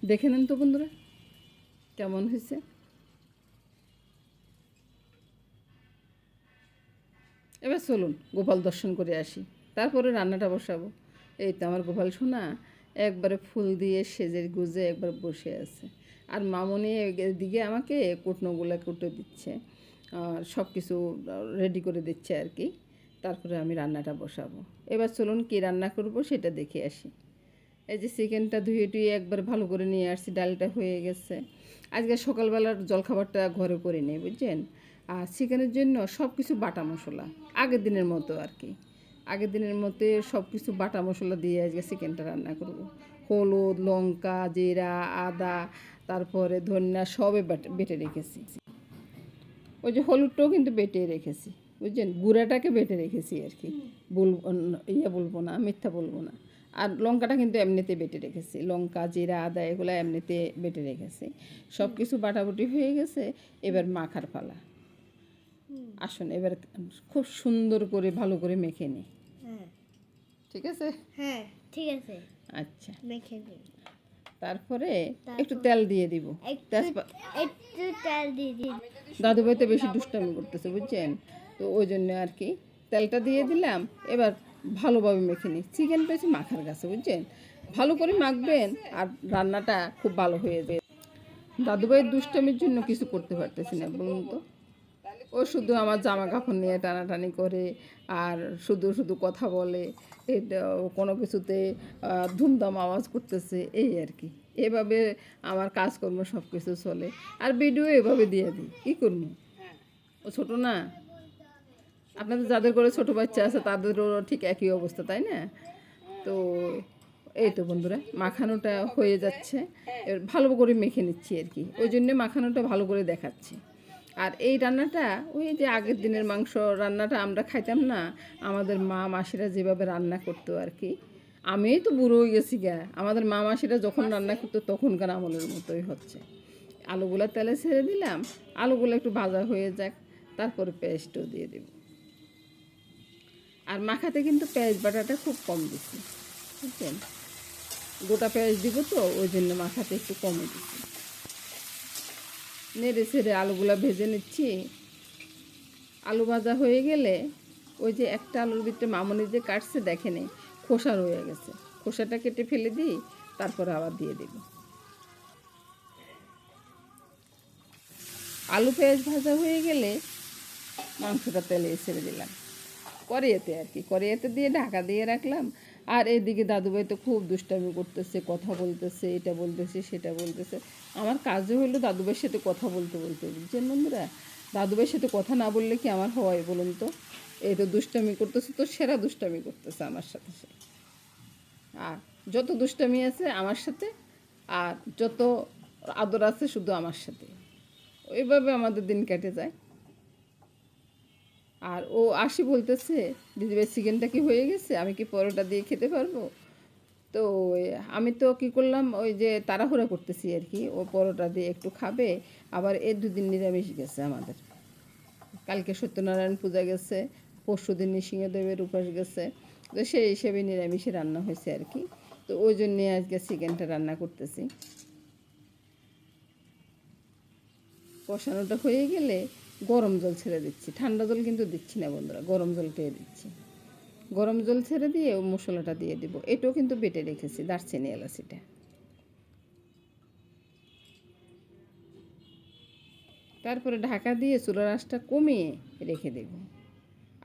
দেখে নেন তো বন্ধুরা কেমন হয়েছে। এবার চলুন গোপাল দর্শন করে আসি, তারপরে রান্নাটা বসাবো। এই তো আমার গোপাল সোনা একবারে ফুল দিয়ে সেজে গুজে একবার বসে আছে, আর মামনি এদিকে আমাকে কুটনোগুলো কুটে দিচ্ছে, আর সব কিছু রেডি করে দিচ্ছে আর কি। তারপরে আমি রান্নাটা বসাবো। এবার চলুন কী রান্না করব সেটা দেখে আসি। এই যে চিকেনটা ধুয়ে টুয়ে একবার ভালো করে নিয়ে আসছি, ডালটা হয়ে গেছে। আজকে সকালবেলার জলখাবারটা ঘরে করে নেই বুঝছেন। আর চিকেনের জন্য সব কিছু বাটা মশলা, আগের দিনের মতো আর কি, আগের দিনের মতো সব কিছু বাটা মশলা দিয়ে আজকে চিকেনটা রান্না করব। হলুদ, লঙ্কা, জিরা, আদা, তারপরে ধনিয়া সবে বেটে রেখেছি। ওই যে হলুদটাও কিন্তু বেটে রেখেছি বুঝছেন, গুঁড়াটাকে বেটে রেখেছি আর কি। বলবো বলবো না, মিথ্যা বলবো না। আর লঙ্কাটা কিন্তু এমনিতে বেটে রেখেছি, লঙ্কা, জিরা, আদা এগুলো এমনিতে বেটে রেখেছি। সব কিছু বাটাবুটি হয়ে গেছে, এবার মাখার পালা। আসুন এবার খুব সুন্দর করে ভালো করে মেখে নিই। ঠিক আছে? হ্যাঁ ঠিক আছে, আচ্ছা, মেখে দিন। তারপরে একটু তেল দিয়ে দিব। একটু তেল দিয়ে দিন। দাদুভাই তো বেশি দুষ্টামি করতেছে বুঝছেন, তো ওই জন্য আর কি তেলটা দিয়ে দিলাম। এবার ভালোভাবে মেখে নিই, চিকেন পেয়েছি মাখার কাছে বুঝছেন, ভালো করে মাখবেন আর রান্নাটা খুব ভালো হয়ে যাবে। দাদুভাইয়ের দুষ্টামির জন্য কিছু করতে পারতেছি না বলুন তো। ও শুধু আমার জামা কাপড় নিয়ে টানাটানি করে, আর শুধু শুধু কথা বলে, কোনো কিছুতে ধুমধাম আওয়াজ করতেছে এই আর কি। এভাবে আমার কাজকর্ম সব কিছু চলে, আর ভিডিও এভাবে দিয়ে দিই, কী করবো। ও ছোটো না, আপনাদের যাদের করে ছোটো বাচ্চা আছে তাদেরও ঠিক একই অবস্থা তাই না। তো এই তো বন্ধুরা মাখানোটা হয়ে যাচ্ছে, এবার ভালো করে মেখে নিচ্ছি আর কি, ওই জন্যে মাখানোটা ভালো করে দেখাচ্ছি। আর এই রান্নাটা ওই যে আগের দিনের মাংস রান্নাটা আমরা খাইতাম না, আমাদের মা মাসিরা যেভাবে রান্না করতো আর কি। আমিই তো বুড়ো হয়ে গেছি গা, আমাদের মা মাসিরা যখন রান্না করতো তখনকার আমলের মতোই হচ্ছে। আলুগুলো তেলে ছেড়ে দিলাম, আলুগুলো একটু ভাজা হয়ে যাক, তারপরে পেঁয়াজটাও দিয়ে দেব। আর মাখাতে কিন্তু পেঁয়াজ বাটাটা খুব কম দিচ্ছি বুঝছেন, গোটা পেঁয়াজ দিব তো ওই জন্য মাখাতে একটু কমে দিচ্ছি। নেড়ে ছেড়ে আলুগুলো ভেজে নিচ্ছি। আলু ভাজা হয়ে গেলে ওই যে একটা আলুর ভিতরে মামনি যে কাটছে দেখে নেই, খোসা রয়ে গেছে, খোসাটা কেটে ফেলে দিই, তারপরে আবার দিয়ে দেব। আলু পেঁয়াজ ভাজা হয়ে গেলে মাংসটা তেলে ছেড়ে দিলাম, কড়াইতে আর কি, কড়াইতে দিয়ে ঢাকা দিয়ে রাখলাম। আর এদিকে দাদুভাই তো খুব দুষ্টামি করতেছে, কথা বলতেছে, এটা বলতেছে সেটা বলতেছে। আমার কাজও হলো দাদুভাইয়ের সাথে কথা বলতে বলতে বুঝছেন বন্ধুরা। দাদুভাইয়ের সাথে কথা না বললে কি আমার হয় বলুন তো। এই তো দুষ্টামি করতেছে, তো সেরা দুষ্টামি করতেছে আমার সাথে সে। আর যত দুষ্টামি আছে আমার সাথে, আর যত আদর আছে শুধু আমার সাথে, ওইভাবে আমাদের দিন কেটে যায়। আর ও আসি বলতেছে, দিদিভাই চিকেনটা কি হয়ে গেছে, আমি কি পরোটা দিয়ে খেতে পারবো। তো আমি তো কী করলাম, ওই যে তাড়াহুড়া করতেছি আর কি, ও পরোটা দিয়ে একটু খাবে। আবার এর দুদিন নিরামিষ গেছে আমাদের, কালকে সত্যনারায়ণ পূজা গেছে, পরশু দিন নৃসিংহদেবের উপাস গেছে, তো সেই হিসেবে নিরামিষে রান্না হয়েছে আর কি। তো ওই জন্যে আজকে চিকেনটা রান্না করতেছি। কষানোটা হয়ে গেলে গরম জল ছেড়ে দিচ্ছি, ঠান্ডা জল কিন্তু দিচ্ছি না বন্ধুরা, গরম জলটাই দিচ্ছি। গরম জল ছেড়ে দিয়ে মশলাটা দিয়ে দেবো, এটাও কিন্তু বেটে রেখেছি, দারচিনি এলাচিটা। তারপরে ঢাকা দিয়ে চুলার আঁচটা কমিয়ে রেখে দেব।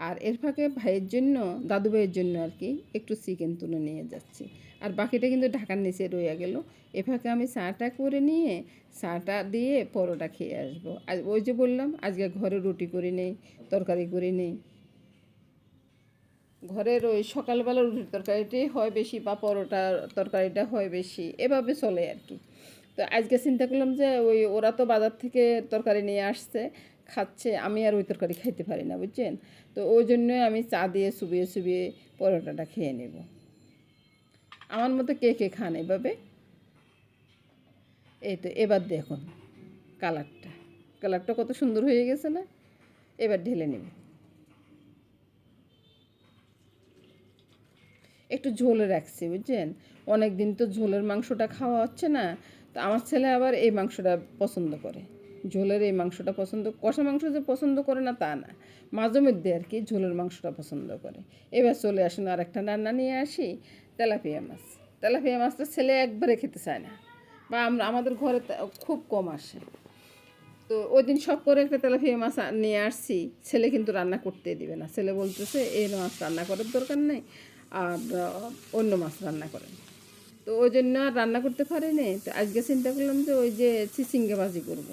আর এর ফাঁকে ভাইয়ের জন্য, দাদু ভাইয়ের জন্য আর কি, একটু চিকেন তুলে নিয়ে যাচ্ছি। আর বাকিটা কিন্তু ঢাকার নিচে রয়ে গেল। এ ফাঁকে আমি চাটা করে নিয়ে চাটা দিয়ে পরোটা খেয়ে আসবো। আর ওই যে বললাম আজকে ঘরে রুটি করে নেই, তরকারি করে নেই, ঘরের ওই সকালবেলা রুটির তরকারিটাই হয় বেশি, বা পরোটার তরকারিটা হয় বেশি, এভাবে চলে আর কি। তো আজকে চিন্তা করলাম যে ওই ওরা তো বাজার থেকে তরকারি নিয়ে আসছে, খাচ্ছে, আমি আর ওই তরকারি খাইতে পারি না বুঝছেন। তো ওই জন্য আমি চা দিয়ে চুবিয়ে চুবিয়ে পরোটাটা খেয়ে নেব। আমার মতো কে কে খান এভাবে। এই তো এবার দেখুন কালারটা, কালারটা কত সুন্দর হয়ে গেছে না। এবার ঢেলে নেব। একটু ঝোলে রাখছি বুঝছেন, অনেক দিন তো ঝোলের মাংসটা খাওয়া হচ্ছে না, তো আমার ছেলে আবার এই মাংসটা পছন্দ করে, ঝোলের এই মাংসটা পছন্দ, কষা মাংস যে পছন্দ করে না তা না, মাঝে মধ্যে আর কি ঝোলের মাংসটা পছন্দ করে। এবার চলে আসুন আর একটা রান্না নিয়ে আসি, তেলাপিয়া মাছ। তেলাপিয়া মাছটা ছেলে একবারে খেতে চায় না, বা আমাদের ঘরে খুব কম আসে। তো ওই দিন শখ করে একটা তেলাপিয়া মাছ নিয়ে আসছি, ছেলে কিন্তু রান্না করতে দিবে না। ছেলে বলতেছে এই মাছ রান্না করার দরকার নেই, আর অন্য মাছ রান্না করেন। তো ওই জন্য আর রান্না করতে পারিনি। তো আজকে চিন্তা করলাম যে ওই যে চিচিঙ্গা ভাজি করব।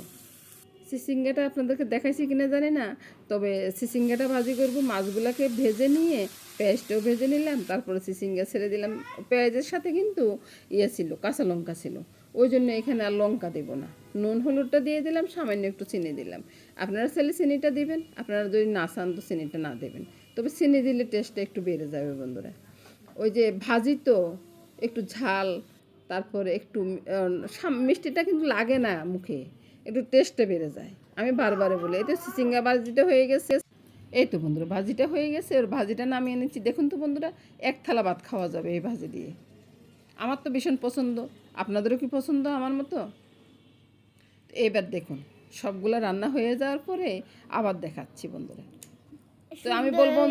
চিচিঙ্গাটা আপনাদেরকে দেখাইছি কিনা জানি না, তবে চিচিঙ্গাটা ভাজি করব। মাছগুলোকে ভেজে নিয়ে পেঁয়াজটাও ভেজে নিলাম, তারপরে চিচিঙ্গা ছেড়ে দিলাম। পেঁয়াজের সাথে কিন্তু ইয়ে ছিল, কাঁচা লঙ্কা ছিল, ওই জন্য এখানে আর লঙ্কা দেব না। নুন হলুদটা দিয়ে দিলাম, সামান্য একটু চিনি দিলাম। আপনারা চাইলে চিনিটা দিবেন, আপনারা যদি না চান তো চিনিটা না দেবেন, তবে চিনি দিলে টেস্টটা একটু বেড়ে যাবে বন্ধুরা। ওই যে ভাজি তো একটু ঝাল, তারপরে একটু মিষ্টিটা কিন্তু লাগে না মুখে, একটু টেস্টটা বেড়ে যায়। আমি বারবারে বলি। এই তো চিচিঙ্গা ভাজিটা হয়ে গেছে। এই তো বন্ধুরা ভাজিটা হয়ে গেছে, ওর ভাজিটা নামিয়ে নিচ্ছি। দেখুন তো বন্ধুরা, এক থালা ভাত খাওয়া যাবে এই ভাজি দিয়ে। আমার তো ভীষণ পছন্দ, আপনাদেরও কি পছন্দ আমার মতো? এবার দেখুন সবগুলো রান্না হয়ে যাওয়ার পরে আবার দেখাচ্ছি বন্ধুরা। তো আমি বলবো,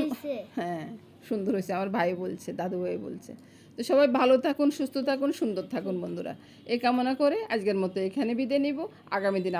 হ্যাঁ সুন্দর হয়েছে, আমার ভাই বলছে, দাদু ভাই বলছে। তো সবাই ভালো থাকুন, সুস্থ থাকুন, সুন্দর থাকুন বন্ধুরা, এই কামনা করে আজকের মতো এখানে বিদায় নিব। আগামী দিন